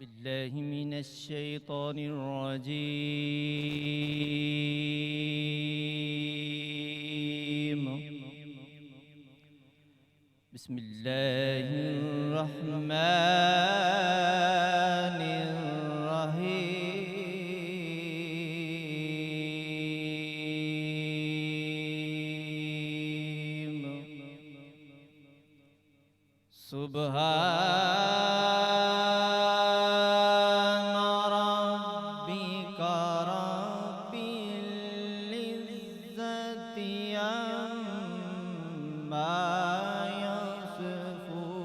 بالله من الشيطان الرجيم بسم الله الرحمن الرحيم سبحان ربك رب العزة عما يصفون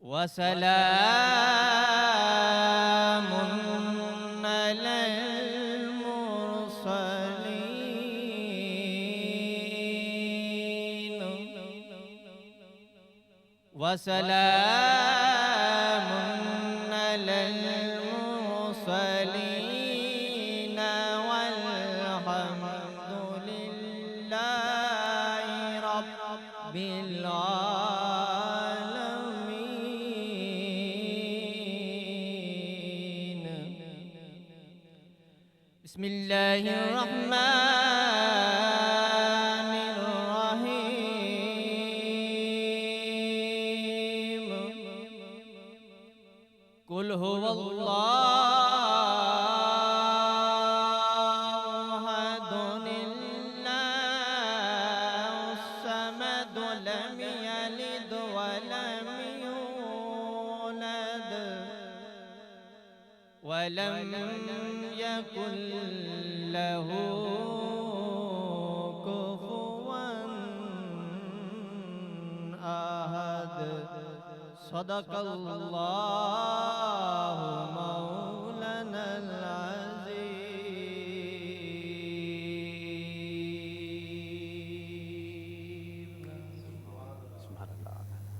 وسلام على المرسلين وسلام على المرسلين والحمد لله رب العالمين بسم الله الرحمن الرحيم قل هو الله أحد الله الصمد لم يلد ولم يولد ولم يكن له كفوا أحد صدق الله مولانا العظيم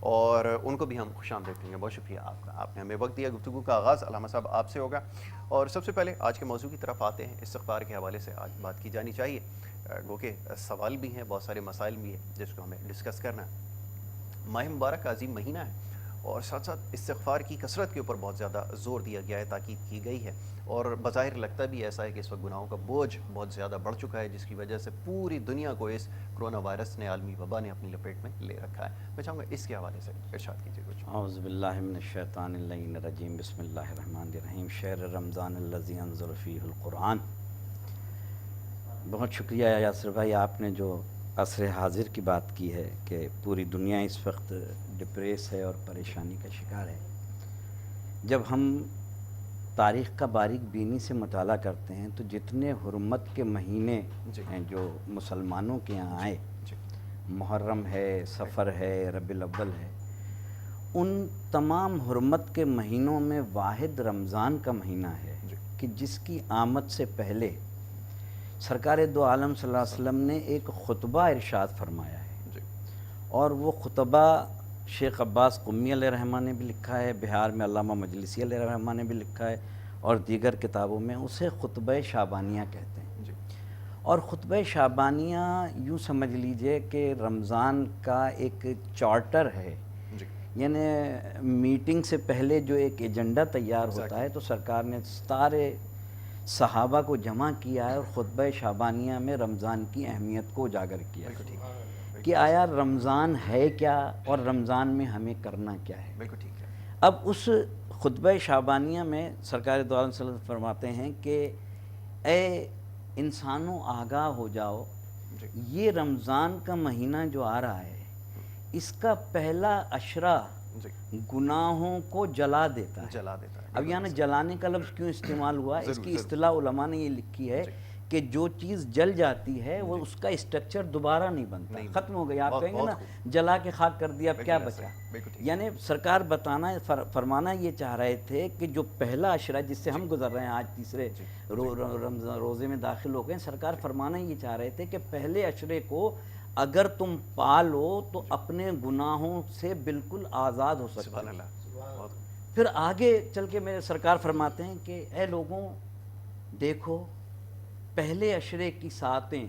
اور ان کو بھی ہم خوش آمدید کہیں گے. بہت شکریہ آپ کا، آپ نے ہمیں وقت دیا. گفتگو کا آغاز علامہ صاحب آپ سے ہوگا، اور سب سے پہلے آج کے موضوع کی طرف آتے ہیں. استغفار کے حوالے سے آج بات کی جانی چاہیے، گو کہ سوال بھی ہیں، بہت سارے مسائل بھی ہیں جس کو ہمیں ڈسکس کرنا ہے. ماہ مبارک کا عظیم مہینہ ہے، اور ساتھ ساتھ استغفار کی کثرت کے اوپر بہت زیادہ زور دیا گیا ہے، تاکید کی گئی ہے. اور بظاہر لگتا بھی ایسا ہے کہ اس وقت گناہوں کا بوجھ بہت زیادہ بڑھ چکا ہے، جس کی وجہ سے پوری دنیا کو اس کرونا وائرس نے، عالمی وبا نے اپنی لپیٹ میں لے رکھا ہے. میں چاہوں گا اس کے حوالے سے ارشاد کیجیے کچھ. اعوذ باللہ من الشیطان اللعین الرجیم، بسم اللہ الرحمن الرحیم. شہر رمضان الذی انزل فیہ القرآن. بہت شکریہ یاسر بھائی، آپ نے جو عصر حاضر کی بات کی ہے کہ پوری دنیا اس وقت ڈپریس ہے اور پریشانی کا شکار ہے. جب ہم تاریخ کا باریک بینی سے مطالعہ کرتے ہیں تو جتنے حرمت کے مہینے ہیں جو مسلمانوں کے یہاں آئے، محرم ہے، سفر ہے، ربیع الاول ہے، ان تمام حرمت کے مہینوں میں واحد رمضان کا مہینہ ہے کہ جس کی آمد سے پہلے سرکار دو عالم صلی اللہ علیہ وسلم نے ایک خطبہ ارشاد فرمایا ہے. اور وہ خطبہ شیخ عباس قمی علیہ رحمہ نے بھی لکھا ہے، بہار میں علامہ مجلسی علیہ رحمہ نے بھی لکھا ہے، اور دیگر کتابوں میں اسے خطبہ شعبانیہ کہتے ہیں. اور خطبہ شعبانیہ یوں سمجھ لیجئے کہ رمضان کا ایک چارٹر ہے. یعنی میٹنگ سے پہلے جو ایک ایجنڈا تیار ہوتا ہے تو سرکار نے سارے صحابہ کو جمع کیا ہے اور خطبہ شعبانیہ میں رمضان کی اہمیت کو اجاگر کیا کہ آیا رمضان ہے کیا اور رمضان میں ہمیں کرنا کیا ہے. بالکل ٹھیک ہے. اب اس خطبہ شعبانیہ میں سرکار دو عالم صلی اللہ علیہ وسلم فرماتے ہیں کہ اے انسانوں آگاہ ہو جاؤ، یہ رمضان کا مہینہ جو آ رہا ہے اس کا پہلا عشرہ گناہوں کو جلا دیتا ہے. اب یعنی جلانے کا لفظ کیوں استعمال ہوا؟ اس کی اصطلاح علماء نے یہ لکھی ہے کہ جو چیز جل جاتی ہے وہ اس کا اسٹرکچر دوبارہ نہیں بنتا، ختم ہو گئی. آپ کہیں گے نا جلا کے خاک کر دیا، اب کیا بچا؟ یعنی سرکار فرمانا یہ چاہ رہے تھے کہ جو پہلا عشرہ جس سے ہم گزر رہے ہیں، آج تیسرے روزے میں داخل ہو گئے، سرکار فرمانا یہ چاہ رہے تھے کہ پہلے عشرے کو اگر تم پالو تو اپنے گناہوں سے بالکل آزاد ہو سکتے. پھر آگے چل کے میرے سرکار فرماتے ہیں کہ اے لوگوں دیکھو، پہلے عشرے کی ساعتیں،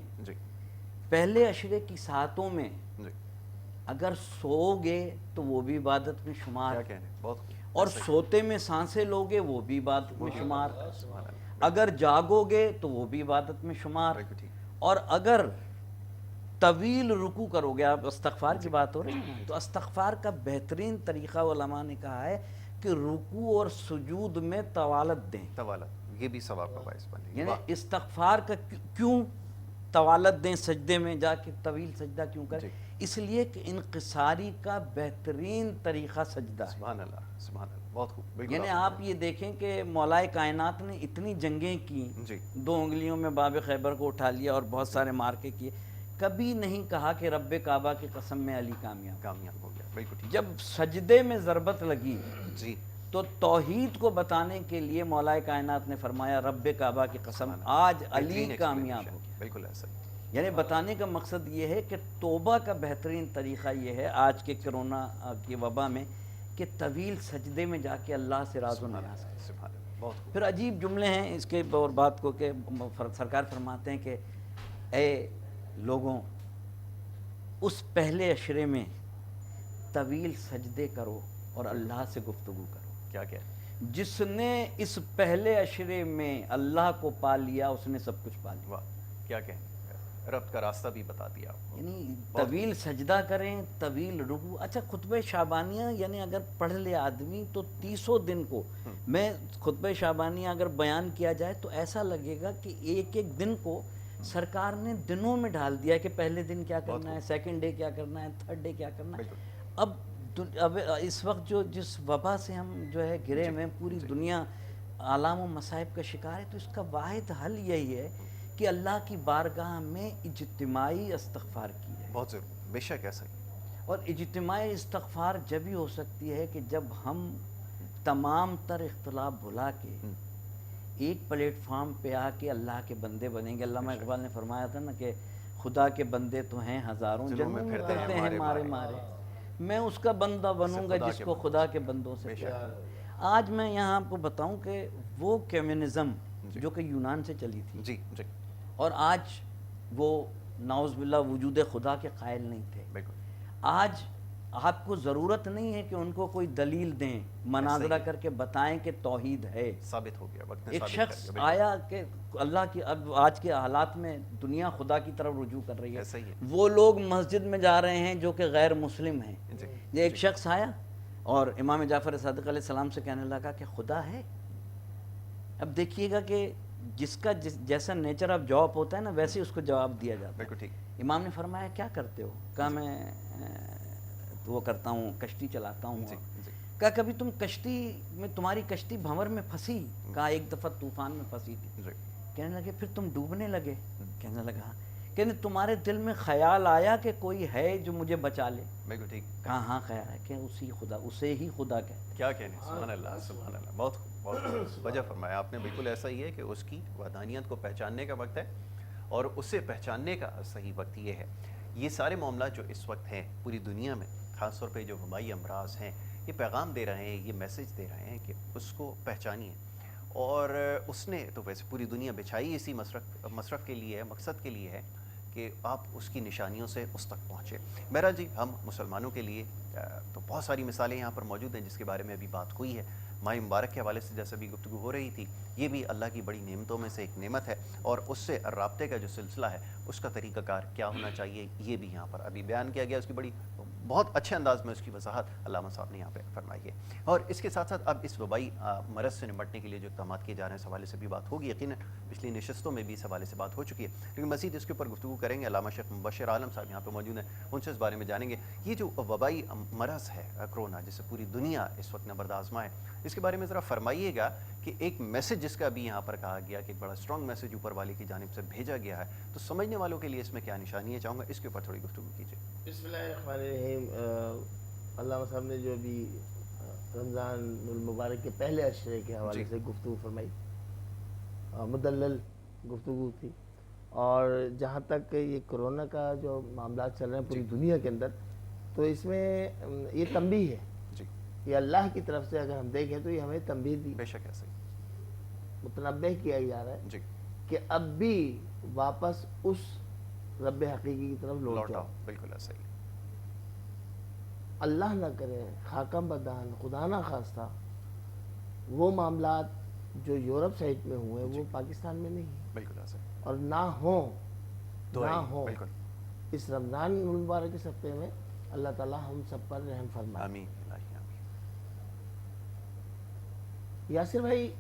پہلے عشرے کی ساعتوں میں اگر سو گے تو وہ بھی عبادت میں شمار، اور سوتے میں سانسیں لوگے وہ بھی عبادت میں شمار، اگر جاگو گے تو وہ بھی عبادت میں شمار، اور اگر طویل رکوع کرو گے. آپ استغفار کی بات ہو رہی ہے تو استغفار کا بہترین طریقہ علماء نے کہا ہے کہ رکوع اور سجود میں طوالت دیں. یہ بھی ثواب کا باعث بنے گا. یعنی استغفار کا کیوں طوالت دیں سجدے میں جا کے، طویل سجدہ کیوں کریں؟ اس لیے کہ انقصاری کا بہترین طریقہ سجدہ ہے. سبحان اللہ، سبحان اللہ، بہت خوب. یعنی آپ یہ دیکھیں کہ مولائے کائنات نے اتنی جنگیں کی، 2 انگلیوں میں باب خیبر کو اٹھا لیا اور بہت سارے مارکے کیے، کبھی نہیں کہا کہ رب کعبہ کی قسم میں علی کامیاب ہو گیا. بالکل. جب سجدے میں ضربت لگی تو توحید کو بتانے کے لیے مولائے کائنات نے فرمایا رب کعبہ کی قسم آج علی کامیاب ہو گیا. بالکل ایسا. یعنی بتانے کا مقصد یہ ہے کہ توبہ کا بہترین طریقہ یہ ہے آج کے کرونا کی وبا میں کہ طویل سجدے میں جا کے اللہ سے راز و نیاز کریں. پھر عجیب جملے ہیں اس کے اور بات کو کہ سرکار فرماتے ہیں کہ اے لوگوں، اس پہلے عشرے میں طویل سجدے کرو اور اللہ سے گفتگو کرو. کیا جس نے اس پہلے عشرے میں اللہ کو پا لیا اس نے سب کچھ پا لیا. واہ، کیا کہیں، رب کا راستہ بھی بتا دیا. یعنی طویل سجدہ کریں، طویل رکوع. اچھا خطبہ شعبانیہ یعنی اگر پڑھ لے آدمی تو 30 دن کو میں خطبہ شعبانیہ اگر بیان کیا جائے تو ایسا لگے گا کہ ایک ایک دن کو سرکار نے دنوں میں ڈال دیا کہ پہلے دن کیا کرنا ہے، سیکنڈ ڈے کیا کرنا ہے، تھرڈ ڈے کیا کرنا ہے. اب اس وقت جس وبا سے ہم جو ہے گھرے میں پوری دنیا آلام و مصائب کا شکار ہے، تو اس کا واحد حل یہی ہے کہ اللہ کی بارگاہ میں اجتماعی استغفار کی ہے. بہت ضرور، بے شک ایسا ہی. اور اجتماعی استغفار جب ہی ہو سکتی ہے کہ جب ہم تمام تر اختلاف بھلا کے ایک پلیٹ فارم پہ آ کے اللہ کے بندے بنیں گے. علامہ اقبال نے فرمایا تھا نا کہ خدا کے بندے تو ہیں ہزاروں، جنوں میں پھرتے ہیں مارے مارے. میں اس کا بندہ بنوں گا خدا جس کے کو بندوں خدا کے بندوں سے پیار ہے۔ آج میں یہاں آپ کو بتاؤں کہ وہ کمیونزم جو کہ یونان سے چلی تھی جی جی اور آج وہ نعوذ باللہ وجود خدا کے قائل نہیں تھے، بالکل آج آپ کو ضرورت نہیں ہے کہ ان کو کوئی دلیل دیں، مناظرہ کر کے بتائیں کہ توحید ہے۔ ثابت ہو گیا، وقت نے ایک ثابت کر شخص دیا، بالکل۔ آیا کہ اللہ کی اب آج کے حالات میں دنیا خدا کی طرف رجوع کر رہی ایسا ہی ہے، ہے۔ وہ لوگ مسجد میں جا رہے ہیں جو کہ غیر مسلم ہیں۔ جی یہ ایک شخص آیا اور امام جعفر صادق علیہ السلام سے کہنے لگا کہ خدا ہے۔ اب دیکھیے گا کہ جس کا جیسا نیچر آف جاب ہوتا ہے نا ویسے اس کو جواب دیا جاتا ہے۔ بالکل ٹھیک۔ امام نے فرمایا کیا کرتے ہو؟ کہا میں وہ کرتا ہوں، کشتی چلاتا ہوں۔ جی جی کہا کبھی تم کشتی میں، تمہاری کشتی بھنور میں پھنسی؟ کہا ایک دفعہ طوفان میں پھنسی تھی۔ جی کہنے لگے پھر تم ڈوبنے لگے؟ کہنے لگا کہنے تمہارے دل میں خیال آیا کہ کوئی ہے جو مجھے بچا لے؟ بالکل ٹھیک۔ کہا ہاں خیال ہے کہ اسے ہی خدا کہتے ہیں۔ کیا کہنے، سبحان اللہ سبحان اللہ، بہت خوب بہت خوب، وجہ فرمایا آپ نے، بالکل ایسا ہی ہے کہ اس کی وحدانیت کو پہچاننے کا وقت ہے اور اسے پہچاننے کا صحیح وقت یہ ہے۔ یہ سارے معاملات جو اس وقت ہیں پوری دنیا میں، خاص طور پہ جو وبائی امراض ہیں، یہ پیغام دے رہے ہیں، یہ میسج دے رہے ہیں کہ اس کو پہچانیے، اور اس نے تو ویسے پوری دنیا بچھائی اسی مصرف کے لیے ہے، مقصد کے لیے ہے کہ آپ اس کی نشانیوں سے اس تک پہنچے۔ بہرحال جی، ہم مسلمانوں کے لیے تو بہت ساری مثالیں یہاں پر موجود ہیں جس کے بارے میں ابھی بات ہوئی ہے۔ ماہ مبارک کے حوالے سے جیسے بھی گفتگو ہو رہی تھی، یہ بھی اللہ کی بڑی نعمتوں میں سے ایک نعمت ہے، اور اس سے رابطے کا جو سلسلہ ہے اس کا طریقہ کار کیا ہونا چاہیے یہ بھی یہاں پر ابھی بیان کیا گیا۔ اس کی بڑی بہت اچھے انداز میں اس کی وضاحت علامہ صاحب نے یہاں پہ فرمائی ہے، اور اس کے ساتھ ساتھ اب اس وبائی مرض سے نمٹنے کے لیے جو اقدامات کیے جا رہے ہیں اس حوالے سے بھی بات ہوگی، یقیناً پچھلی نشستوں میں بھی اس حوالے سے بات ہو چکی ہے، لیکن مزید اس کے اوپر گفتگو کریں گے۔ علامہ شیخ مبشر عالم صاحب یہاں پہ موجود ہیں، ان سے اس بارے میں جانیں گے یہ جو وبائی مرض ہے کرونا، جسے پوری دنیا اس وقت نبرد آزما ہے، اس کے بارے میں ذرا فرمائیے گا کہ ایک میسج جس کا بھی یہاں پر کہا گیا کہ ایک بڑا اسٹرانگ میسج اوپر والے کی جانب سے بھیجا گیا ہے، تو سمجھنے والوں کے لیے اس میں کیا نشانی ہے، چاہوں گا اس کے اوپر تھوڑی گفتگو کیجیے۔ بسم اللہ الرحمن الرحیم۔ علامہ صاحب نے جو ابھی رمضان المبارک کے پہلے عشرے کے حوالے سے گفتگو فرمائی، مدلل گفتگو تھی، اور جہاں تک یہ کرونا کا جو معاملات چل رہے ہیں پوری دنیا کے اندر، تو اس میں یہ تنبیہ ہے، جی یہ اللہ کی طرف سے اگر ہم دیکھیں تو یہ ہمیں تنبیہ دی، بے شک ایسا ہی، متنبہ کیا جا رہا ہے جی کہ اب بھی واپس اس رب حقیقی کی طرف لوٹ جاؤ۔ بالکل ایسا ہی، اللہ نہ کرے، خاکہ بدان، خدا نہ خواستہ وہ معاملات جو یورپ سائٹ میں ہوئے وہ پاکستان میں نہیں ہیں، بالکل ایسا ہی، اور نہ ہوں بالکل، اس رمضان المبارک کے ہفتے میں اللہ تعالی ہم سب پر رحم فرمائے۔ آمین الہی آمین۔ یاسر بھائی،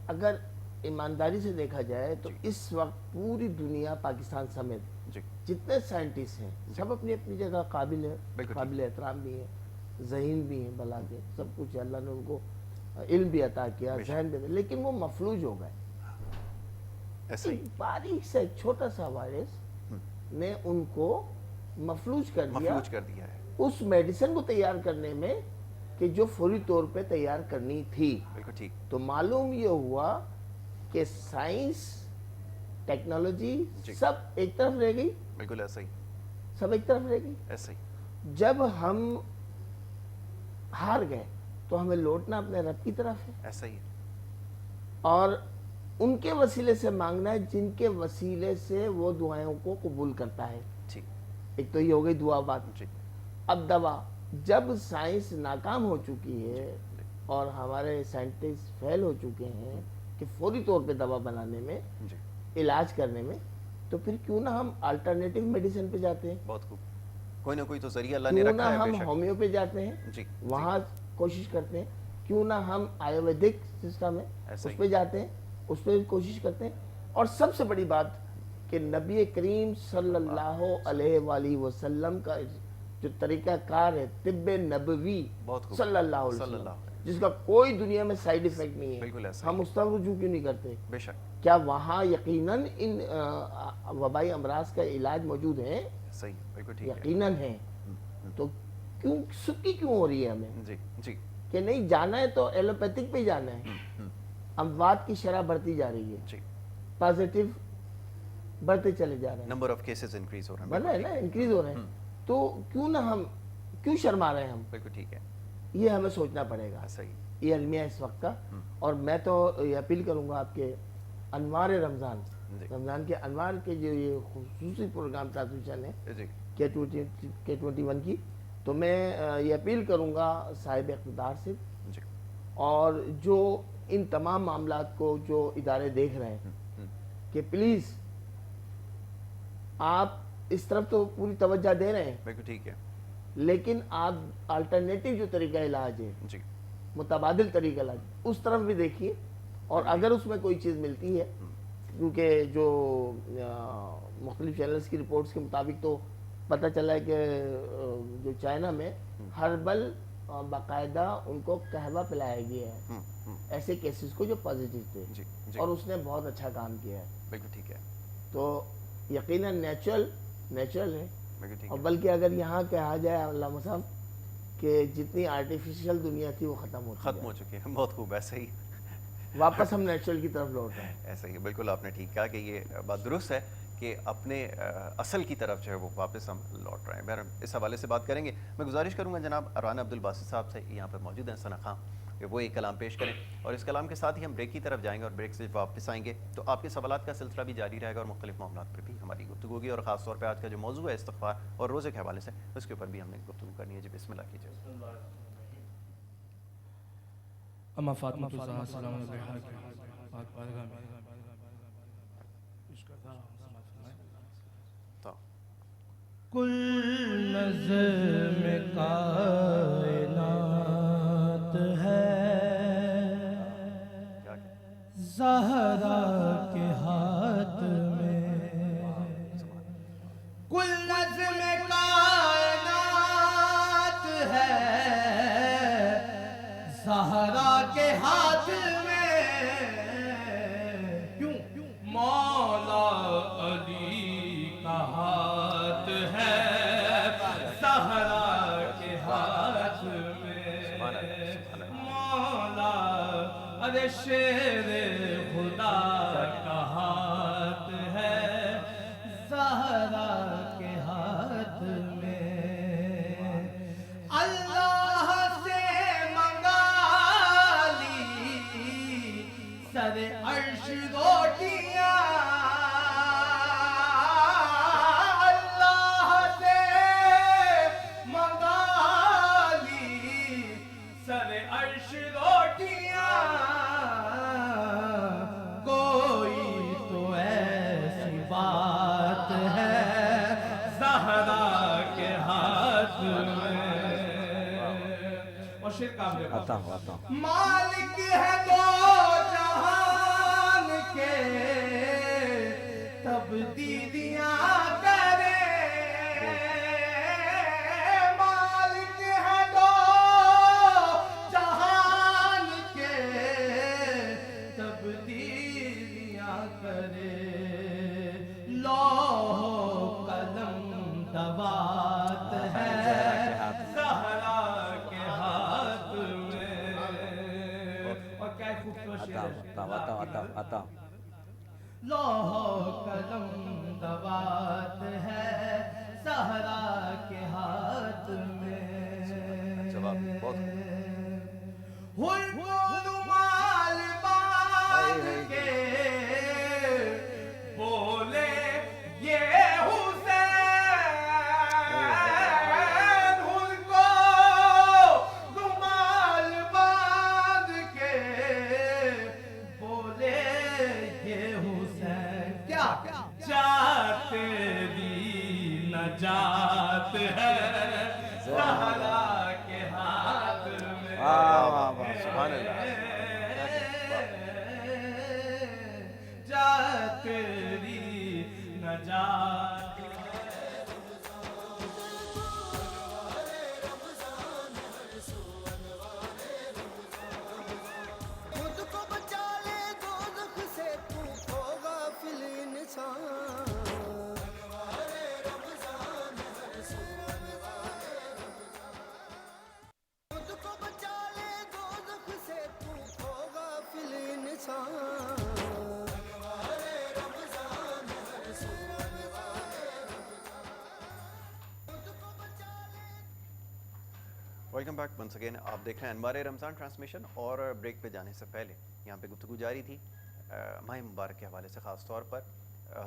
اگر ایمانداری سے دیکھا جائے تو اس وقت پوری دنیا پاکستان سمیت جی جتنے سائنٹسٹ ہیں سب اپنی اپنی جگہ قابل احترام بھی ہیں، ذہین بھی ہیں، بلا کے سب کچھ ہے، اللہ نے ان کو علم بھی عطا کیا، ذہن بھی، لیکن وہ مفلوج ہو گئے۔ ایسا ہی، ایک باریک سا ایک چھوٹا سا وائرس نے ان کو مفلوج کر دیا ہے، اس میڈیسن کو تیار کرنے میں کہ جو فوری طور پہ تیار کرنی تھی۔ بالکل ٹھیک، تو معلوم یہ ہوا کہ سائنس، ٹیکنالوجی سب ایک طرف رہ گئی، بالکل ایسا ہی، سب ایک طرف رہ گئی۔ ایسا ہی، جب ہم ہار گئے تو ہمیں لوٹنا اپنے رب کی طرف ہے، ایسا ہی، اور ان کے وسیلے سے مانگنا ہے جن کے وسیلے سے وہ دعائوں کو قبول کرتا ہے۔ ٹھیک، ایک تو یہ ہو گئی دعا بات۔ جی اب دوا، جب سائنس ناکام ہو چکی ہے اور ہمارے سائنٹسٹ فیل ہو چکے ہیں کہ فوری طور پہ دوا بنانے میں، جی، علاج کرنے میں، تو پھر کیوں نہ ہم الٹرنیٹیو میڈیسن پہ جاتے ہیں، بہت خوب، کوئی نہ کوئی تو ذریعہ اللہ نے کیوں نہ رکھا ہے، ہم بے شک، ہومیو پہ جاتے ہیں، جی وہاں کوشش کرتے ہیں، کیوں نہ ہم آیورویدک سسٹم ہے ایسا اس ہی، پہ جاتے ہیں، اس پہ کوشش کرتے ہیں، اور سب سے بڑی بات کہ نبی کریم صلی اللہ علیہ وآلہ وسلم کا جو طریقہ کار ہے، طب نبوی بہت خوب، صلی اللہ علیہ صلی اللہ وسلم، علیہ جس کا کوئی دنیا میں سائیڈ ایفیکٹ نہیں بالکل ہے، ایسا ہم اس طرف رجوع کیوں نہیں کرتے؟ بے شک، کیا وہاں یقیناً ان وبائی امراض کا علاج موجود ہے؟ صحیح، بالکل ٹھیک ہے، یقیناً ہے، تو کیوں سکی کیوں ہو رہی ہے ہمیں جی جی، کہ نہیں جانا ہے تو ایلوپیتھک پہ جانا ہے؟ اموات کی شرح بڑھتی جا رہی ہے، جی، پازیٹیو بڑھتے چلے جا رہے ہیں، نمبر آف کیسز انکریز ہو رہے ہیں، بنا ہے نا، انکریز ہو رہے ہیں، تو کیوں شرما رہے ہیں ہم؟ بالکل ٹھیک ہے، یہ ہمیں سوچنا پڑے گا. صحیح. یہ المیہ اس وقت کا. اور میں تو یہ اپیل کروں گا آپ کے انوار رمضان، رمضان کے انوار کے جو یہ خصوصی پروگرام ٹرانسمیشن ہے جی K21 کی، تو میں یہ اپیل کروں گا صاحب اقتدار سے جی اور جو ان تمام معاملات کو جو ادارے دیکھ رہے ہیں کہ پلیز آپ اس طرف تو پوری توجہ دے رہے ہیں، بالکل ٹھیک ہے. لیکن آپ الٹرنیٹیو جو طریقہ علاج ہے، جی متبادل طریقہ علاج، اس طرف بھی دیکھیے. اور اگر اس میں کوئی چیز ملتی ہے، کیونکہ جو مختلف چینلز کی رپورٹس کے مطابق تو پتہ چلا ہے کہ جو چائنا میں ہربل باقاعدہ ان کو قہوہ پلایا گیا ہے ایسے کیسز کو جو پازیٹیو تھے، جی جی اور اس نے بہت اچھا کام کیا ہے. بالکل ٹھیک ہے. تو یقیناً نیچرل ہے. بالکل ٹھیک اور ہے. بلکہ اگر یہاں کہا جائے علامہ صاحب کہ جتنی آرٹیفیشل دنیا تھی وہ ختم ہو چکی ہے. بہت خوب. ایسے ہی واپس ہم نیچرل کی طرف لوٹ رہے ہیں. ایسے ہی بالکل آپ نے ٹھیک کہا کہ یہ بات درست ہے کہ اپنے اصل کی طرف جو ہے وہ واپس ہم لوٹ رہے ہیں. بہر اس حوالے سے بات کریں گے. میں گزارش کروں گا جناب رانا عبدالباسط صاحب سے، یہاں پر موجود ہیں ثنا خان، کہ وہ ایک کلام پیش کریں، اور اس کلام کے ساتھ ہی ہم بریک کی طرف جائیں گے، اور بریک سے واپس آئیں گے تو آپ کے سوالات کا سلسلہ بھی جاری رہے گا، اور مختلف معاملات پر بھی ہماری گفتگو ہوگی، اور خاص طور پہ آج کا جو موضوع ہے استغفار اور روزے کے حوالے سے، اس کے اوپر بھی ہم نے گفتگو کرنی ہے. جی بسم اللہ کیجیے. اما فاطمہ الزہرا سلام علیہا کے پاک بارگاہ میں کل نظم کائنات ہے زہرا کے ہاتھ میں، کل نظم کائنات ہے زہرا کے ہاتھ میں. کیوں؟ مولا علی کا ہاتھ ہے زہرا کے ہاتھ میں. مولا ارے شیر خدا کا ہاتھ ہے زہرا کے ہاتھ میں. اللہ سے منگا لی سر عرش روٹیاں، اللہ سے منگا لی سر عرش روٹیاں. کوئی تو ایسی بات ہے زہرا کے ہاتھ میں. اور شیر کام لے آتا ہوں. مالک ہے دو جہان کے تبدیلیاں کرے. مالک ہے دو جہان کے تبدیلیاں کرے. لوح قلم دوات ہے زہرا کے ہاتھ میں. اور کیا خوبصورت شعر ہے. آتا ہوں. لوح قلم دوات ہے زہرا کے ہاتھ میں. جواب بہت ہر کو رومال باندھ کے بولے یہ حسین. ہر کو رومال باندھ کے بولے یہ حسین. کیا چاہتے ویلکم بیک ونس اگین. آپ دیکھ رہے ہیں انوار رمضان ٹرانسمیشن, اور بریک پہ جانے سے پہلے یہاں پہ گفتگو جاری تھی. ماہ مبارک کے حوالے سے خاص طور پر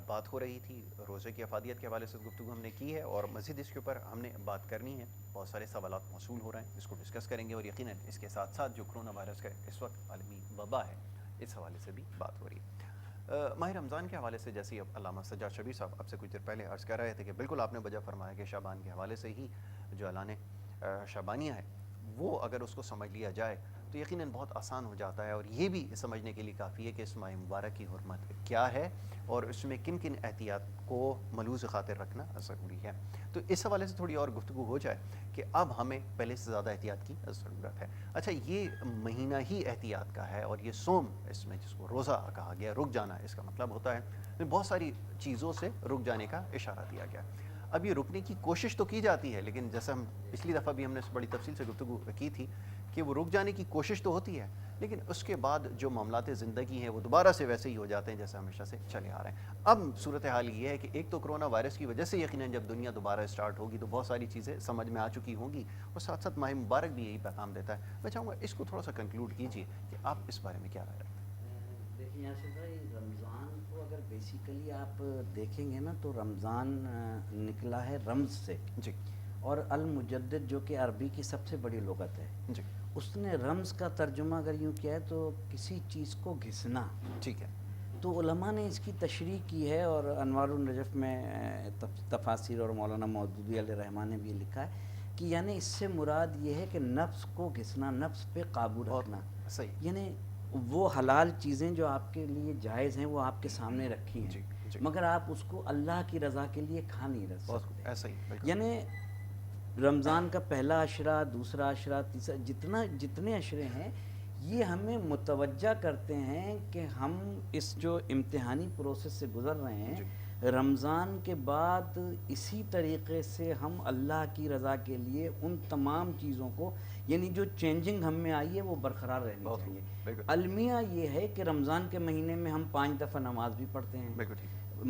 بات ہو رہی تھی, روزے کی افادیت کے حوالے سے گفتگو ہم نے کی ہے, اور مزید اس کے اوپر ہم نے بات کرنی ہے. بہت سارے سوالات موصول ہو رہے ہیں, اس کو ڈسکس کریں گے, اور یقیناً اس کے ساتھ ساتھ جو کرونا وائرس کا اس وقت عالمی وبا ہے, اس حوالے سے بھی بات ہو رہی ہے. ماہ رمضان کے حوالے سے جیسے اب علامہ سجاد شبیر صاحب آپ سے کچھ دیر پہلے عرض کر رہے تھے کہ بالکل آپ نے وجہ فرمایا کہ شعبان کے حوالے سے ہی جو اعلان شعبانیہ ہے وہ اگر اس کو سمجھ لیا جائے تو یقیناً بہت آسان ہو جاتا ہے, اور یہ بھی سمجھنے کے لیے کافی ہے کہ اس ماہ مبارک کی حرمت کیا ہے اور اس میں کن کن احتیاط کو ملوز خاطر رکھنا ضروری ہے. تو اس حوالے سے تھوڑی اور گفتگو ہو جائے کہ اب ہمیں پہلے سے زیادہ احتیاط کی ضرورت ہے. اچھا, یہ مہینہ ہی احتیاط کا ہے, اور یہ سوم اس میں جس کو روزہ کہا گیا, رک جانا اس کا مطلب ہوتا ہے بہت ساری چیزوں سے رک جانے کا اشارہ دیا گیا. اب یہ رکنے کی کوشش تو کی جاتی ہے, لیکن جیسا ہم پچھلی دفعہ بھی ہم نے بڑی تفصیل سے گفتگو کی تھی کہ وہ رک جانے کی کوشش تو ہوتی ہے, لیکن اس کے بعد جو معاملات زندگی ہیں وہ دوبارہ سے ویسے ہی ہو جاتے ہیں جیسے ہمیشہ سے چلے آ رہے ہیں. اب صورتحال یہ ہے کہ ایک تو کرونا وائرس کی وجہ سے یقیناً جب دنیا دوبارہ اسٹارٹ ہوگی تو بہت ساری چیزیں سمجھ میں آ چکی ہوں گی, اور ساتھ ساتھ ماہ مبارک بھی یہی پیغام دیتا ہے. میں چاہوں گا اس کو تھوڑا سا کنکلوڈ کیجیے کہ آپ اس بارے میں کیا رائے رکھتے ہیں. دیکھیں یاسر بھائی, رمضان کو اگر بیسیکلی آپ دیکھیں گے نا تو رمضان نکلا ہے رمز سے, جی, اور المجدد جو کہ عربی کی سب سے بڑی لغت ہے, جی, اس نے رمز کا ترجمہ اگر یوں کیا ہے تو کسی چیز کو گھسنا. ٹھیک ہے, تو علماء نے اس کی تشریح کی ہے, اور انوار النجف میں تفاسیر اور مولانا مودودی علیہ رحمٰن نے بھی لکھا ہے کہ یعنی اس سے مراد یہ ہے کہ نفس کو گھسنا, نفس پہ قابو رکھنا. صحیح, یعنی وہ حلال چیزیں جو آپ کے لیے جائز ہیں وہ آپ کے سامنے رکھی ہیں, جی, جی, مگر آپ اس کو اللہ کی رضا کے لیے کھا نہیں بہت سکتے. ایسا ہی بالکل. یعنی رمضان کا پہلا عشرہ, دوسرا عشرہ, تیسرا, جتنے عشرے ہیں یہ ہمیں متوجہ کرتے ہیں کہ ہم اس جو امتحانی پروسیس سے گزر رہے ہیں, رمضان کے بعد اسی طریقے سے ہم اللہ کی رضا کے لیے ان تمام چیزوں کو, یعنی جو چینجنگ ہم میں آئی ہے وہ برقرار رہنی چاہیے. المیہ یہ ہے کہ رمضان کے مہینے میں ہم 5 دفعہ نماز بھی پڑھتے ہیں,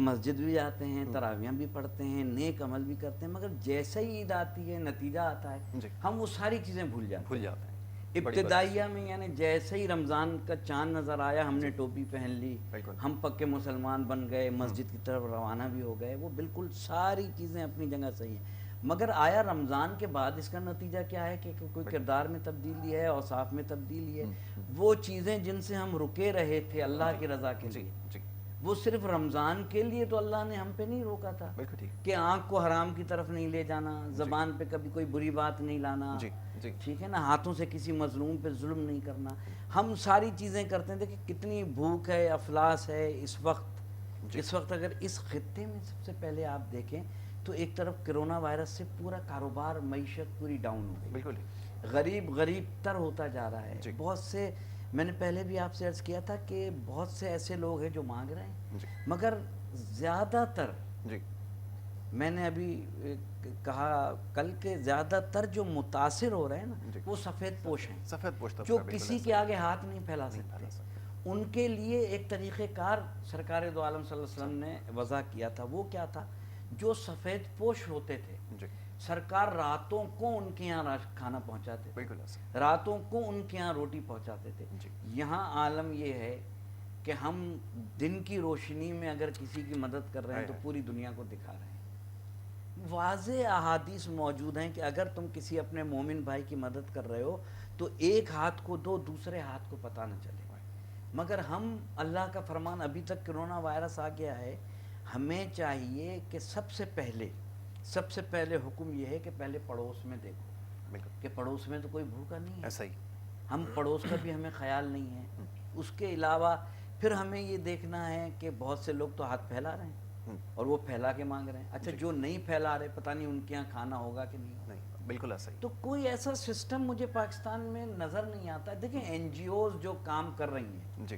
مسجد بھی جاتے ہیں, تراویحیں بھی پڑھتے ہیں, نیک عمل بھی کرتے ہیں, مگر جیسے ہی عید آتی ہے, نتیجہ آتا ہے, ہم وہ ساری چیزیں بھول جاتے ہیں. ابتدائیہ میں یعنی جیسے ہی رمضان کا چاند نظر آیا ہم نے ٹوپی پہن لی, ہم پکے مسلمان بن گئے, مسجد کی طرف روانہ بھی ہو گئے. وہ بالکل ساری چیزیں اپنی جگہ صحیح ہیں, مگر آیا رمضان کے بعد اس کا نتیجہ کیا ہے کہ کوئی کردار میں تبدیلی ہے, اوصاف میں تبدیلی ہے. وہ چیزیں جن سے ہم رکے رہے تھے اللہ کی رضا کے لیے, وہ صرف رمضان کے لیے تو اللہ نے ہم پہ نہیں روکا تھا کہ آنکھ کو حرام کی طرف نہیں لے جانا, زبان پہ کبھی کوئی بری بات نہیں لانا, ٹھیک ہے نا, ہاتھوں سے کسی مظلوم پہ ظلم نہیں کرنا. ہم ساری چیزیں کرتے ہیں. دیکھیں کتنی بھوک ہے, افلاس ہے اس وقت. اس وقت اگر اس خطے میں سب سے پہلے آپ دیکھیں تو ایک طرف کرونا وائرس سے پورا کاروبار, معیشت پوری ڈاؤن ہو گئی, بالکل غریب تر ہوتا جا رہا ہے. بہت سے, میں نے پہلے بھی آپ سے عرض کیا تھا کہ بہت سے ایسے لوگ ہیں جو مانگ رہے ہیں, مگر زیادہ تر, میں نے ابھی کہا کل کے زیادہ تر جو متاثر ہو رہے ہیں نا وہ سفید پوش ہیں, جو کسی کے آگے ہاتھ نہیں پھیلا سکتے. ان کے لیے ایک طریقہ کار سرکار دو عالم صلی اللہ علیہ وسلم نے وضع کیا تھا. وہ کیا تھا, جو سفید پوش ہوتے تھے سرکار راتوں کو ان کے یہاں کھانا پہنچاتے تھے, راتوں کو ان کے یہاں روٹی پہنچاتے تھے. یہاں عالم یہ ہے کہ ہم دن کی روشنی میں اگر کسی کی مدد کر رہے ہیں تو پوری دنیا کو دکھا رہے ہیں. واضح احادیث موجود ہیں کہ اگر تم کسی اپنے مومن بھائی کی مدد کر رہے ہو تو ایک ہاتھ کو دو, دوسرے ہاتھ کو پتہ نہ چلے. مگر ہم, اللہ کا فرمان, ابھی تک کرونا وائرس آ گیا ہے, ہمیں چاہیے کہ سب سے پہلے حکم یہ ہے کہ پہلے پڑوس میں دیکھو کہ پڑوس میں تو کوئی بھوکا نہیں ہے, ہم پڑوس کا بھی ہمیں خیال نہیں ہے. اس کے علاوہ پھر ہمیں یہ دیکھنا ہے کہ بہت سے لوگ تو ہاتھ پھیلا رہے ہیں اور وہ پھیلا کے مانگ رہے ہیں. اچھا, جو نہیں پھیلا رہے پتہ نہیں ان کے یہاں کھانا ہوگا کہ نہیں. بالکل ایسا ہی. تو کوئی ایسا سسٹم مجھے پاکستان میں نظر نہیں آتا. دیکھیں این جی اوز جو کام کر رہی ہیں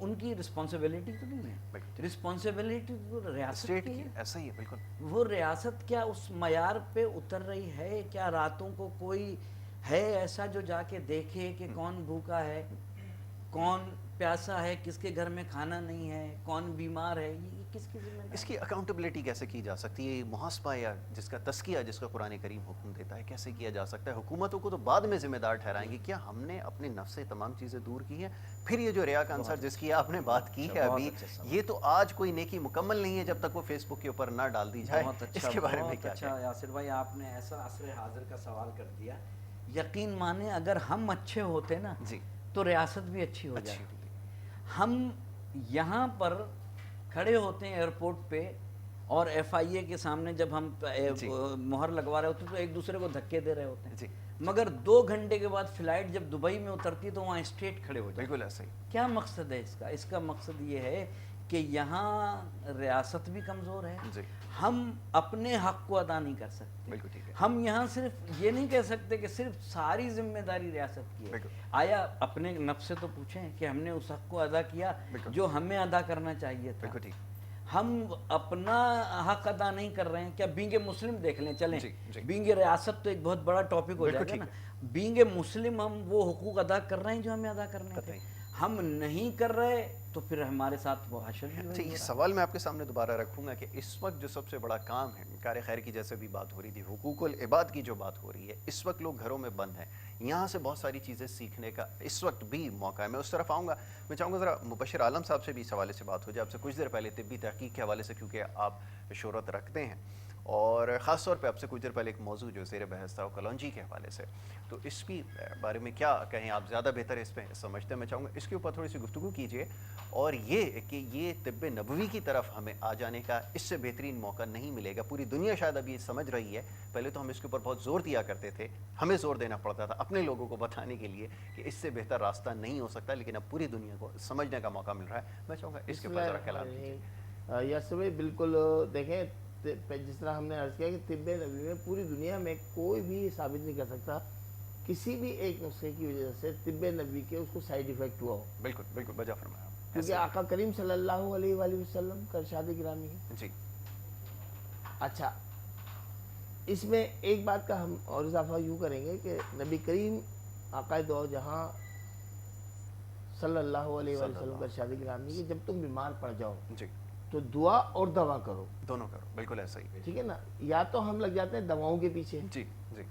ان کی رسپانسبلٹی تو نہیں ہے, رسپانسبلٹی تو ریاست کی ہے. ایسا ہی ہے بالکل. وہ ریاست کیا اس معیار پہ اتر رہی ہے؟ کیا راتوں کو کوئی ہے ایسا جو جا کے دیکھے کہ کون بھوکا ہے, کون پیاسا ہے, کس کے گھر میں کھانا نہیں ہے, کون بیمار ہے؟ کس کی ذمہ داری؟ اس کی اکاؤنٹیبلٹی کیسے کی جا سکتی ہے؟ محاسبہ یا جس کا تزکیہ جس کا قرآن کریم حکم دیتا ہے کیسے کیا جا سکتا ہے؟ حکومتوں کو تو بعد میں ذمہ دار ٹھہرائیں گے. کیا ہم نے اپنے نفس سے تمام چیزیں دور کی ہیں؟ پھر یہ جو ریا کا عنصر جس کی آپ نے بات کی ہے ابھی، یہ تو آج کوئی نیکی مکمل نہیں ہے جب تک وہ فیس بک کے اوپر نہ ڈال دی جائے. بہت اس کے بارے میں کیا اچھا یاسر بھائی، آپ نے ایسا عصر حاضر کا سوال کر دیا. یقین مانیں اگر ہم اچھے ہوتے نا جی تو ریاست بھی اچھی ہو اچھی جاتی. ہم یہاں پر کھڑے ہوتے ہیں ایئرپورٹ پہ اور ایف آئی اے کے سامنے جب ہم مہر لگوا رہے ہوتے ہیں تو ایک دوسرے کو دھکے دے رہے ہوتے ہیں. جی مگر 2 گھنٹے کے بعد فلائٹ جب دبئی میں اترتی تو وہاں اسٹریٹ کھڑے ہو جاتے. بالکل ایسا ہی. کیا مقصد ہے اس کا؟ اس کا مقصد یہ ہے کہ یہاں ریاست بھی کمزور ہے، جی ہم اپنے حق کو ادا نہیں کر سکتے. بالکل ٹھیک ہے. ہم یہاں صرف یہ نہیں کہہ سکتے کہ صرف ساری ذمہ داری ریاست کی ہے. بالکل. آیا اپنے نفس سے تو پوچھیں کہ ہم نے اس حق کو ادا کیا بالکل. جو ہمیں ادا کرنا چاہیے تھا؟ بالکل ٹھیک. ہم اپنا حق ادا نہیں کر رہے ہیں. کیا بینگ مسلم دیکھ لیں، چلیں جی جی بینگ ریاست تو ایک بہت بڑا ٹاپک ہو بالکل جائے گا ٹھیک نا. بینگ مسلم ہم وہ حقوق ادا کر رہے ہیں جو ہمیں ادا کرنے تھے. قطعی. ہم نہیں کر رہے تو پھر ہمارے ساتھ وہ حشر بھی اچھا، وہی یہ ہو رہا ہے. سوال میں آپ کے سامنے دوبارہ رکھوں گا کہ اس وقت جو سب سے بڑا کام ہے، کار خیر کی جیسے بھی بات ہو رہی تھی، حقوق العباد کی جو بات ہو رہی ہے، اس وقت لوگ گھروں میں بند ہیں. یہاں سے بہت ساری چیزیں سیکھنے کا اس وقت بھی موقع ہے. میں اس طرف آؤں گا. میں چاہوں گا ذرا مبشر عالم صاحب سے بھی اس حوالے سے بات ہو جائے. آپ سے کچھ دیر پہلے طبی تحقیق کے حوالے سے، کیونکہ آپ شہرت رکھتے ہیں، اور خاص طور پہ آپ سے کچھ دیر پہلے ایک موضوع جو زیر بحث تھا وہ کلونجی کے حوالے سے، تو اس بھی بارے میں کیا کہیں؟ آپ زیادہ بہتر اس پہ سمجھتے ہیں. میں چاہوں گا اس کے اوپر تھوڑی سی گفتگو کیجیے. اور یہ کہ یہ طب نبوی کی طرف ہمیں آ جانے کا اس سے بہترین موقع نہیں ملے گا. پوری دنیا شاید اب یہ سمجھ رہی ہے. پہلے تو ہم اس کے اوپر بہت زور دیا کرتے تھے، ہمیں زور دینا پڑتا تھا اپنے لوگوں کو بتانے کے لیے کہ اس سے بہتر راستہ نہیں ہو سکتا، لیکن اب پوری دنیا کو سمجھنے کا موقع مل رہا ہے. میں چاہوں گا اس کے اوپر ذرا کلام کیجیے. یاسر بھائی بالکل دیکھیں، جس طرح ہم نے عرض کیا کہ طب نبوی میں پوری دنیا میں کوئی بھی ثابت نہیں کر سکتا کسی بھی ایک نسخے کی وجہ سے طب نبوی کے اس کو سائیڈ ایفیکٹ ہوا ہو. بالکل بالکل بجا فرمایا. کیونکہ آقا کریم صلی اللہ علیہ وآلہ وسلم کا ارشاد گرامی ہے. جی اچھا، اس میں ایک بات کا ہم اور اضافہ یوں کریں گے کہ نبی کریم آقا دو جہاں صلی اللہ علیہ وآلہ وسلم کا ارشاد گرامی ہے کہ جب تم بیمار پڑ جاؤ جی تو دعا اور دوا کرو. دونوں کرو. بالکل ایسا ہی. ٹھیک ہے نا؟ یا تو ہم لگ جاتے ہیں دواؤں کے پیچھے، جی جی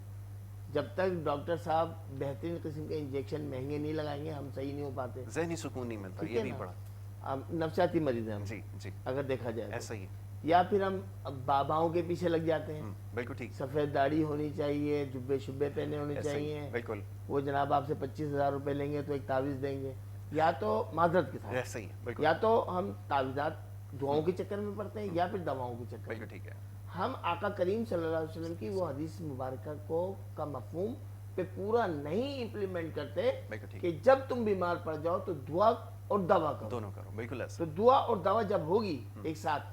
جب تک ڈاکٹر صاحب بہترین قسم کے انجیکشن مہنگے نہیں لگائیں گے ہم صحیح نہیں ہو پاتے. ذہنی سکون نہیں ملتا. ٹھیک یہ ہے بھی نا؟ پڑا. ہم نفسیاتی مریض ہیں ہم، جی جی اگر دیکھا جائے ایسا ہی. یا پھر ہم باباؤں کے پیچھے لگ جاتے ہیں. بالکل ٹھیک. سفید داڑھی ہونی چاہیے، جبے شبے پہنے ہونے ایسا ہی. چاہیے، بالکل وہ جناب آپ سے 25,000 روپے لیں گے تو ایک تعویذ دیں گے. یا تو معذرت کے ساتھ، ایسا ہی. بالکل یا تو ہم تعویذات دعاؤں کے چکر میں پڑتے ہیں یا پھر دواؤں کے چکر میں. بالکل ٹھیک ہے. ہم آقا کریم صلی اللہ علیہ وسلم کی وہ حدیث مبارکہ کو کا مفہوم پہ پورا نہیں امپلیمنٹ کرتے بالکل ٹھیک. کہ جب تم بیمار پڑ جاؤ تو دعا اور دوا کرو. دونوں کرو. بالکل ایسا. تو دعا اور دوا جب ہوگی ایک ساتھ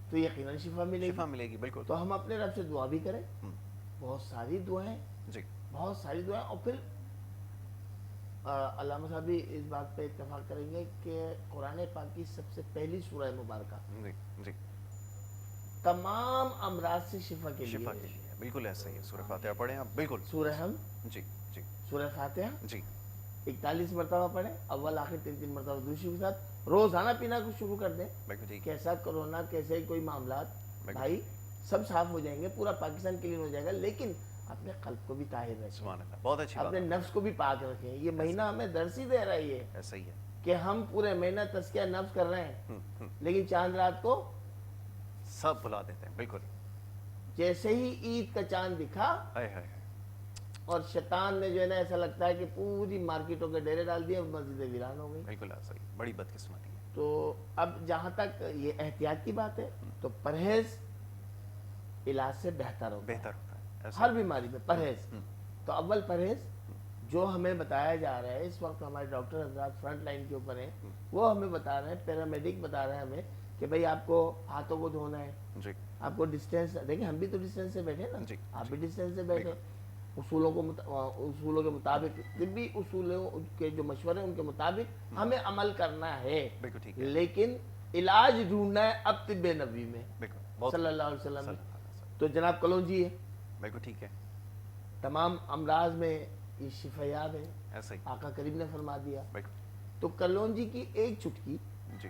تو یقیناً شفا ملے شفا گی. ملے گی. بالکل. تو ہم اپنے رب سے دعا بھی کریں، بہت ساری دعائیں، جی بہت ساری دعائیں. اور پھر علامہ صاحب بھی اس بات پہ اتفاق کریں گے کہ قرآن پاک کی سب سے پہلی سورہ مبارکہ جی جی تمام امراض سے شفا کے لیے شفا کے لیے. بالکل ایسا ہی ہے. سورہ فاتحہ پڑھیں آپ. بالکل. سورہ ہم، جی جی سورہ فاتحہ جی 41 مرتبہ پڑھیں، اول آخر 3 مرتبہ دوسری کے ساتھ. روزانہ پینا کو شروع کر دیں. بالکل ٹھیک. کیسا کرونا، کیسے کوئی معاملات بالکل. بھائی سب صاف ہو جائیں گے، پورا پاکستان کلین ہو جائے گا. لیکن اپنے قلب کو بھی طاہر رکھیں، سبحان اللہ. بہت اچھی بات. اپنے نفس کو بھی پاک رکھیں. یہ مہینہ ہمیں درس ہی دے رہا ہے یہ ایسا ہی ہے. کہ ہم پورے مہینہ تزکیہ نفس کر رہے ہیں لیکن چاند رات کو سب بلا دیتے ہیں. بالکل. جیسے ہی عید کا چاند دکھا ہائے ہائے ہائے. اور شیطان نے جو ہے نا ایسا لگتا ہے کہ پوری مارکیٹوں کے ڈیرے ڈال دیے، مسجدیں ویران ہو گئی. بالکل ایسا ہی. بڑی بدقسمتی ہے. تو اب جہاں تک یہ احتیاط کی بات ہے تو پرہیز علاج سے بہتر ہوتا ہے. بہتر ہوتا ہے. ایسا ہر بیماری میں پرہیز. تو اول پرہیز جو ہمیں بتایا جا رہا ہے، اس وقت ہمارے ڈاکٹر حضرات فرنٹ لائن کے اوپر ہیں، وہ ہمیں بتا رہے ہیں، پیرامیڈک بتا رہے ہیں ہمیں کہ بھئی آپ کو ہاتھوں کو دھونا ہے، جی آپ کو ڈسٹینس، دیکھیں ہم بھی تو ڈسٹینس سے بیٹھے نا، جی، آپ بھی ڈسٹینس سے بیٹھے. اصولوں کے مطابق، طبی اصولوں کے جو مشورے ان کے مطابق ہمیں عمل کرنا ہے. بالکل ٹھیک ہے. لیکن علاج ڈھونڈنا ہے اب طب نبوی میں بالکل. بہت صلی اللہ علیہ وسلم صلی میں. اللہ علیہ وسلم. تو جناب کلونجی ہے، بالکل ٹھیک ہے. تمام امراض میں یہ شفا یاب ہے، ایسا ہی. آقا کریم نے فرما دیا. بالکل. تو کلونجی کی ایک چٹکی جی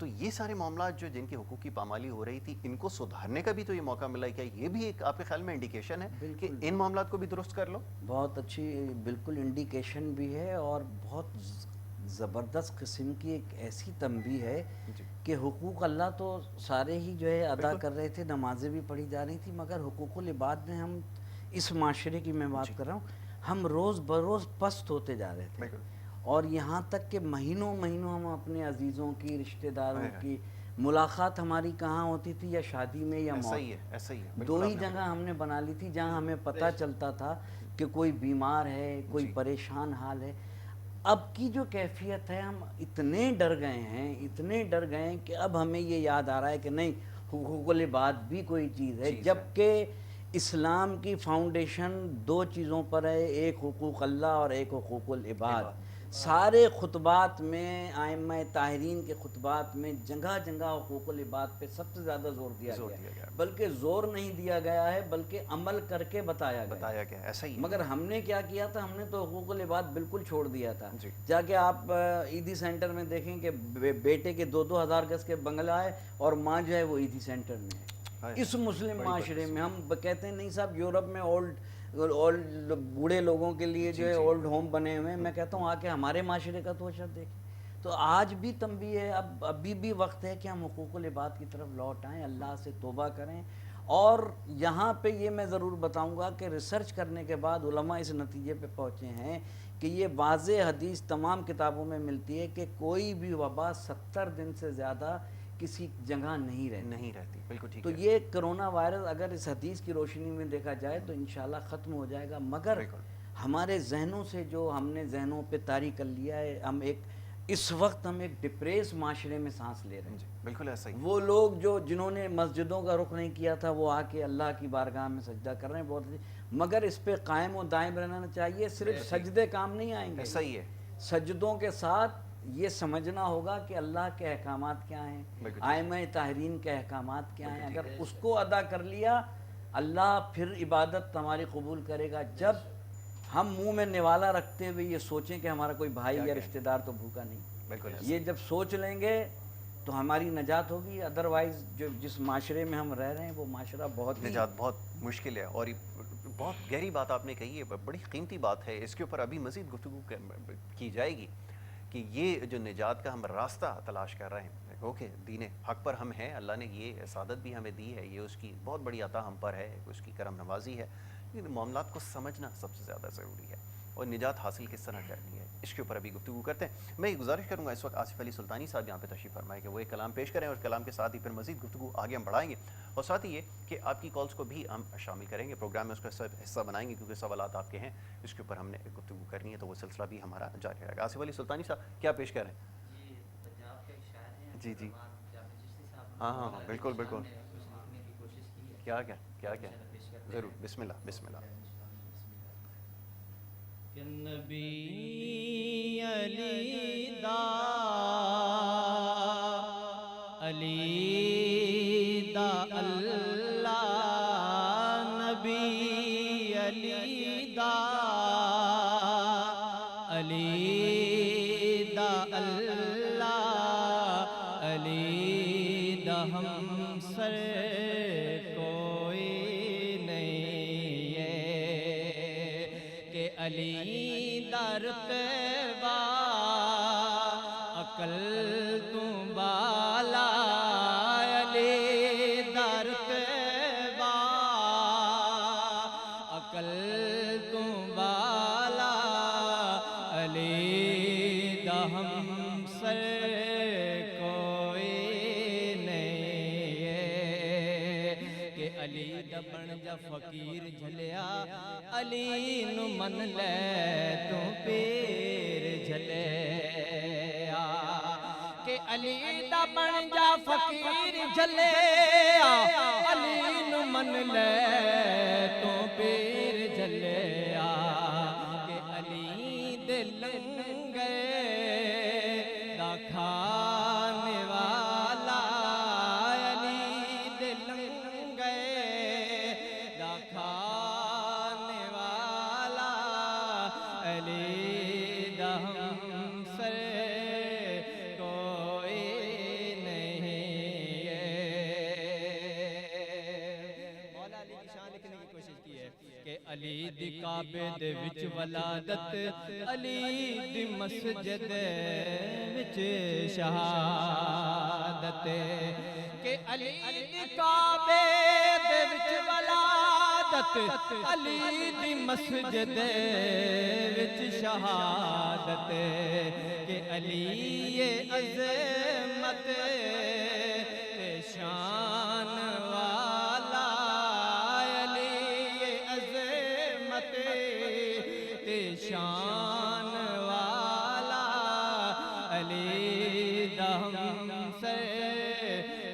تو یہ سارے معاملات جو جن کی حقوق کی پامالی ہو رہی تھی ان کو سدھارنے کا بھی تو یہ موقع ملا ہے. کیا یہ بھی ایک آپ کے خیال میں انڈیکیشن ہے کہ ان معاملات کو بھی درست کر لو؟ بہت اچھی بالکل انڈیکیشن بھی ہے، اور بہت زبردست قسم کی ایک ایسی تنبیہ ہے کہ حقوق اللہ تو سارے ہی جو ہے ادا کر رہے تھے، نمازیں بھی پڑھی جا رہی تھی، مگر حقوق العباد میں ہم اس معاشرے کی میں بات کر رہا ہوں، ہم روز بروز پست ہوتے جا رہے تھے. اور یہاں تک کہ مہینوں مہینوں ہم اپنے عزیزوں کی، رشتہ داروں کی ملاقات ہماری کہاں ہوتی تھی؟ یا شادی میں یا موت. ایسا ہی ہے. دو ہی جگہ ہم نے بنا لی تھی جہاں ہمیں پتہ چلتا تھا کہ کوئی بیمار ہے، کوئی پریشان حال ہے. اب کی جو کیفیت ہے، ہم اتنے ڈر گئے ہیں کہ اب ہمیں یہ یاد آ رہا ہے کہ نہیں، حقوق العباد بھی کوئی چیز ہے. جبکہ اسلام کی فاؤنڈیشن دو چیزوں پر ہے، ایک حقوق اللہ اور ایک حقوق العباد. سارے خطبات میں، ائمہ طاہرین کے خطبات میں جگہ جگہ حقوق العباد پہ سب سے زیادہ زور دیا گیا، بلکہ زور نہیں دیا گیا ہے بلکہ عمل کر کے بتایا گیا. ایسا ہی. مگر ہم نے کیا کیا تھا؟ ہم نے تو حقوق العباد بالکل چھوڑ دیا تھا. جا کے آپ عیدی سینٹر میں دیکھیں کہ بیٹے کے 2,000 گز کے بنگلہ ہے اور ماں جو ہے وہ عیدی سینٹر میں ہے. اس مسلم معاشرے میں ہم کہتے ہیں نہیں صاحب، یورپ میں اولڈ بوڑھے لوگوں کے لیے جو ہے اولڈ ہوم بنے ہوئے ہیں. میں کہتا ہوں آ کے ہمارے معاشرے کا توشہ دیکھیں. تو آج بھی تنبیہ ہے، ابھی بھی وقت ہے کہ ہم حقوق العباد کی طرف لوٹ آئیں، اللہ سے توبہ کریں. اور یہاں پہ یہ میں ضرور بتاؤں گا کہ ریسرچ کرنے کے بعد علماء اس نتیجے پہ پہنچے ہیں کہ یہ واضح حدیث تمام کتابوں میں ملتی ہے کہ کوئی بھی وبا 70 دن سے زیادہ کسی جگہ نہیں رہتی. بالکل ٹھیک. تو یہ کرونا وائرس اگر اس حدیث کی روشنی میں دیکھا جائے تو انشاءاللہ ختم ہو جائے گا. مگر ہمارے ذہنوں سے جو ہم نے ذہنوں پہ طاری کر لیا ہے، اس وقت ہم ایک ڈپریس معاشرے میں سانس لے رہے ہیں. بالکل ایسا ہی. وہ لوگ جنہوں نے مسجدوں کا رخ نہیں کیا تھا وہ آ کے اللہ کی بارگاہ میں سجدہ کر رہے ہیں. بہت مگر اس پہ قائم و دائم رہنا چاہیے. صرف سجدے کام نہیں آئیں گے. ایسا ہی ہے. سجدوں کے ساتھ یہ سمجھنا ہوگا کہ اللہ کے احکامات کیا ہیں، ائمہ طاہرین کے احکامات کیا ہیں. اگر اس کو ادا کر لیا، اللہ پھر عبادت ہماری قبول کرے گا. جب ہم منہ میں نوالا رکھتے ہوئے یہ سوچیں کہ ہمارا کوئی بھائی یا رشتہ دار تو بھوکا نہیں، یہ جب سوچ لیں گے تو ہماری نجات ہوگی. ادروائز جس معاشرے میں ہم رہ رہے ہیں وہ معاشرہ نجات بہت مشکل ہے. اور بہت گہری بات آپ نے کہی ہے، بڑی قیمتی بات ہے. اس کے اوپر ابھی مزید گفتگو کی جائے گی کہ یہ جو نجات کا ہم راستہ تلاش کر رہے ہیں، اوکے دین حق پر ہم ہیں، اللہ نے یہ سعادت بھی ہمیں دی ہے، یہ اس کی بہت بڑی عطا ہم پر ہے، اس کی کرم نوازی ہے. لیکن معاملات کو سمجھنا سب سے زیادہ ضروری ہے، اور نجات حاصل کس طرح کرنی ہے اس کے اوپر ابھی گفتگو کرتے ہیں. میں یہ گزارش کروں گا اس وقت آصف علی سلطانی صاحب یہاں پہ تشریف فرمائے کہ وہ ایک کلام پیش کریں، اور کلام کے ساتھ ہی پھر مزید گفتگو آگے ہم بڑھائیں گے. اور ساتھ ہی یہ کہ آپ کی کالز کو بھی ہم شامل کریں گے پروگرام میں، اس کا حصہ بنائیں گے کیونکہ سوالات آپ کے ہیں، اس کے اوپر ہم نے گفتگو کرنی ہے، تو وہ سلسلہ بھی ہمارا جاری رہے گا. آصف علی سلطانی صاحب کیا پیش کریں؟ جی جی ہاں بالکل بالکل. کیا ضرور. بسم اللہ بسم اللہ. کہ نبی علی دا اللہ، نبی علی دا اللہ، علی دا ہم سر کوئی نہیں ہے کہ علی دا رتبہ عقل تو بالا، علی دا رتبہ عقل تو بالا، علی دا ہم سر کوئی نہیں ہے کہ علی دا بن جا فقیر جھلیا، علی نو من لے تو پیر جھلیا، کہ علی دا بن جا فقیر جھلیا، علی نو من لے تو پیر جھلیا، کہ علی دے لنگر دا کھانے والا، علی دے لنگر دا کھانے والا، علی دا ہم سر کوئی نہیں علی دی کعبے دے وچ ولادت علی دی مسجد وچ شہادت کہ علی دی کعبے دے وچ ولادت علی دی مسجد وچ شہادت کہ علی عظمت تے شان والا علی عظمت تے شان والا علی دا ہمسر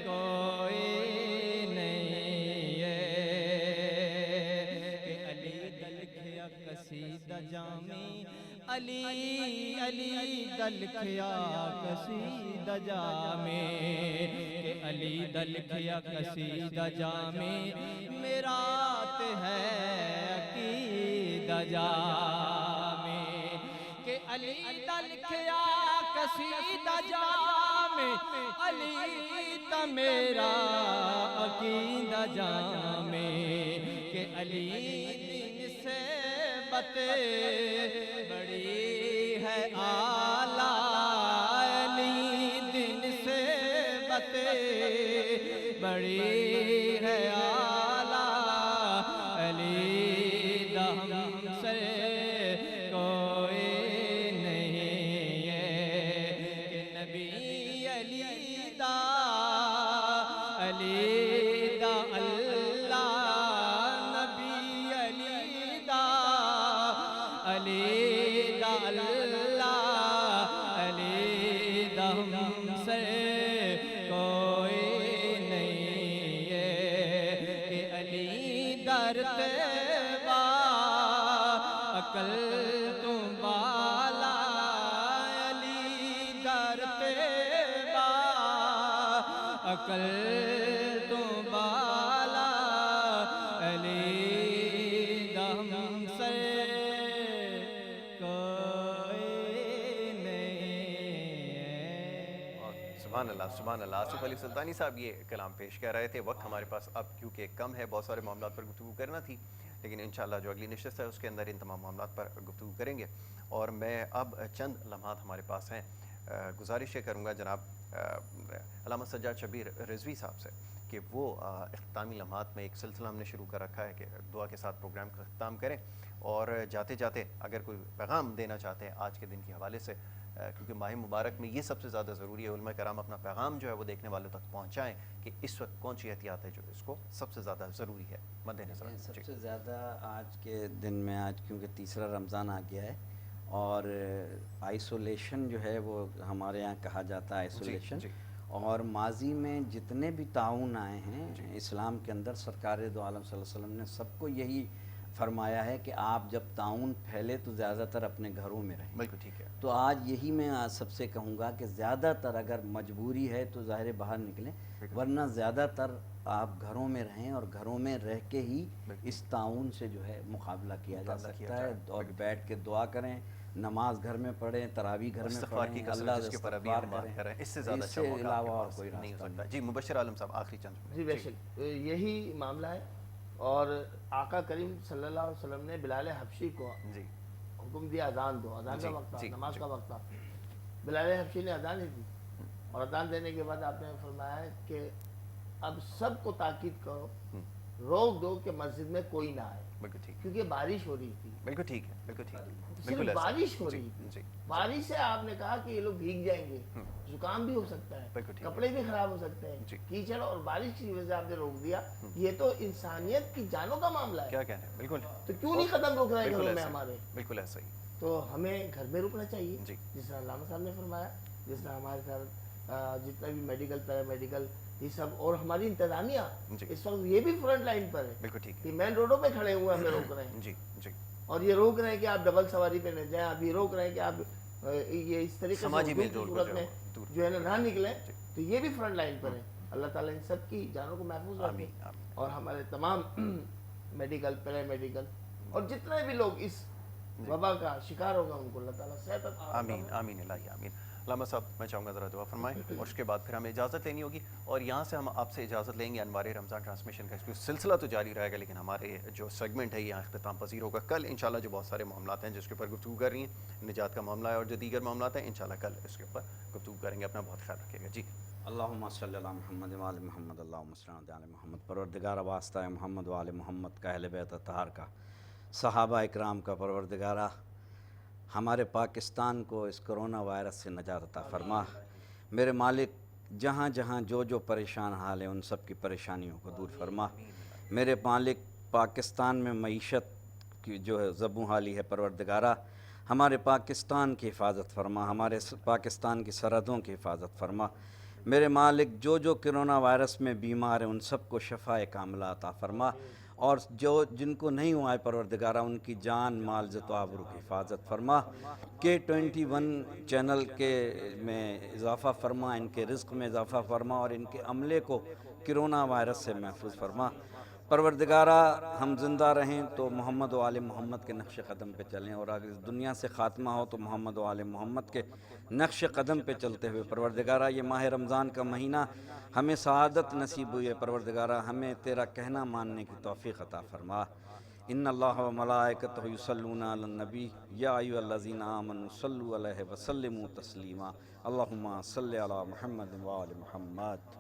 کوئی نہیں ہے کہ علی دا لکھیا قصیدہ جامی علی دا لکھیا قصیدہ جامی کہ علی دا لکھیا قصیدہ جامی میرا تے ہے عقیدہ جامی کہ علی دا لکھیا قصیدہ جامی علی تا میرا عقیدہ جامی کہ علی دی نسبت بڑی ہے اعلیٰ علی دی نسبت بڑی ہے اعلیٰ علی دا ہمسر کوئی نہیں ہے کہ نبی علی دا اللہ نبی علی دا اللہ علی دا ہمسر کوئی نہیں ہے کہ علی در تیبا عقل تو بالا علی در تیبا عقل تو بالا علی دا ہمسر سبحان اللہ آصف علی سلطانی صاحب یہ کلام پیش کر رہے تھے. وقت ہمارے پاس اب کیونکہ کم ہے, بہت سارے معاملات پر گفتگو کرنا تھی, لیکن انشاءاللہ جو اگلی نشست ہے اس کے اندر ان تمام معاملات پر گفتگو کریں گے. اور میں اب چند لمحات ہمارے پاس ہیں, گزارش یہ کروں گا جناب علامہ سجاد شبیر رضوی صاحب سے کہ وہ اختتامی لمحات میں ایک سلسلہ ہم نے شروع کر رکھا ہے کہ دعا کے ساتھ پروگرام کا اختتام کریں, اور جاتے جاتے اگر کوئی پیغام دینا چاہتے ہیں آج کے دن کے حوالے سے, کیونکہ ماہ مبارک میں یہ سب سے زیادہ ضروری ہے علماء کرام اپنا پیغام جو ہے وہ دیکھنے والوں تک پہنچائیں کہ اس وقت کون سی احتیاط ہے جو اس کو سب سے زیادہ ضروری ہے مد نظر. سب سے زیادہ آج کے دن میں, آج کیونکہ تیسرا رمضان آ گیا ہے اور آئسولیشن جو ہے وہ ہمارے یہاں کہا جاتا ہے آئسولیشن, اور ماضی میں جتنے بھی تعاون آئے ہیں اسلام کے اندر, سرکار دو عالم صلی اللہ علیہ وسلم نے سب کو یہی فرمایا ہے کہ آپ جب تعاون پھیلے تو زیادہ تر اپنے گھروں میں رہیں. بالکل ٹھیک ہے. تو آج یہی میں سب سے کہوں گا کہ زیادہ تر اگر مجبوری ہے تو ظاہر باہر نکلیں, ورنہ زیادہ تر آپ گھروں میں رہیں اور گھروں میں رہ کے ہی اس تعاون سے جو ہے مقابلہ کیا جا سکتا ہے, اور بیٹھ کے دعا کریں, نماز گھر میں پڑھیں, تراویح گھر میں پڑھیں, اللہ جس کے پر ابھی ہم بات کر رہے ہیں, اس سے زیادہ اچھا علاوہ اور کوئی نہیں ہو سکتا. جی مبشر عالم صاحب آخری چند. جی بے شک یہی معاملہ ہے, اور آقا کریم صلی اللہ علیہ وسلم نے بلال حبشی کو حکم دیا اذان دو, اذان کا وقت تھا, نماز کا وقت تھا. بلال حبشی نے اذان دی, اور اذان دینے کے بعد آپ نے فرمایا کہ اب سب کو تاکید کرو, روک دو کہ مسجد میں کوئی نہ آئے, بالکل ٹھیک, کیونکہ بارش ہو رہی تھی. بالکل ٹھیک ہے, بالکل ٹھیک ہے, صرف بارش ہو رہی تھی. بارش سے آپ نے کہا کہ یہ لوگ بھیگ جائیں گے, زکام بھی ہو سکتا ہے, کپڑے بھی خراب ہو سکتے ہیں, کیچڑ اور بارش کی وجہ سے آپ نے روک دیا. یہ تو انسانیت کی جانوں کا معاملہ ہے, کیا کہنا ہے, بالکل. تو کیوں نہیں قدم روک رہے ہیں گھروں میں ہمارے؟ بالکل ایسا ہی. تو ہمیں گھر میں رکنا چاہیے, جس طرح علامہ صاحب نے فرمایا, جس طرح ہمارے ساتھ جتنا بھی میڈیکل پیرا میڈیکل یہ سب, اور ہماری انتظامیہ اس وقت یہ بھی فرنٹ لائن پر ہے. بالکل ٹھیک ہے. مین روڈوں پہ کھڑے ہوئے ہمیں روک رہے ہیں. جی جی. اور یہ روک رہے ہیں کہ آپ ڈبل سواری پہ نہ جائیں, آپ یہ روک رہے ہیں کہ آپ یہ اس طریقے سے صورت میں جو ہے نہ نکلیں. تو یہ بھی فرنٹ لائن پر ہے. اللہ تعالیٰ ان سب کی جانوں کو محفوظ رکھے, اور ہمارے تمام میڈیکل پیرا میڈیکل اور جتنے بھی لوگ اس وبا کا شکار ہوگا ان کو اللہ تعالیٰ صحت عطا فرمائے. آمین آمین الہی آمین. علامہ صاحب میں چاہوں گا ذرا دعا فرمائیں اور اس کے بعد پھر ہمیں اجازت لینی ہوگی، اور یہاں سے ہم آپ سے اجازت لیں گے۔ انوار رمضان ٹرانسمیشن کا سلسلہ تو جاری رہے گا، لیکن ہمارے جو سیگمنٹ ہے یہاں اختتام پذیر ہوگا۔ کل انشاءاللہ جو بہت سارے معاملات ہیں جس کے اوپر گفتگو کر رہی ہیں، نجات کا معاملہ ہے اور جو دیگر معاملات ہیں، انشاءاللہ کل اس کے اوپر گفتگو کریں گے۔ اپنا بہت خیال رکھیے گا جی۔ اللہم صلی علی محمد و آل محمد، اللہم صلی علی محمد۔ پروردگار واسطہ محمد و آل محمد کا، اہل بیت اطہار کا، صحابہ اکرام کا پروردگارہ ہمارے پاکستان کو اس کرونا وائرس سے نجات عطا فرما۔ میرے مالک جہاں جہاں جو جو پریشان حال ہیں ان سب کی پریشانیوں کو دور فرما۔ میرے مالک پاکستان میں معیشت کی جو ہے زبوں حالی ہے، پروردگارہ ہمارے پاکستان کی حفاظت فرما، ہمارے پاکستان کی سرحدوں کی حفاظت فرما۔ میرے مالک جو جو کرونا وائرس میں بیمار ہیں ان سب کو شفاء کاملہ عطا فرما، اور جن کو نہیں ہوا ہے پروردگارہ ان کی جان مال عزت و آبرو کی حفاظت فرما۔ K21 چینل کے میں اضافہ فرما، ان کے رزق میں اضافہ فرما، اور ان کے عملے کو کرونا وائرس سے محفوظ فرما۔ پروردگارہ ہم زندہ رہیں تو محمد و آل محمد کے نقش قدم پہ چلیں، اور اگر اس دنیا سے خاتمہ ہو تو محمد و آل محمد کے نقش قدم پہ چلتے ہوئے۔ پروردگارہ یہ ماہ رمضان کا مہینہ ہمیں سعادت نصیب ہوئی ہے، پروردگارہ ہمیں تیرا کہنا ماننے کی توفیق عطا فرما۔ ان اللہ و ملائکتہ یصلون علی النبی یا ایھا الذین آمنوا صلوا علیہ وسلموا تسلیما۔ اللہم صل علی محمد و آل محمد۔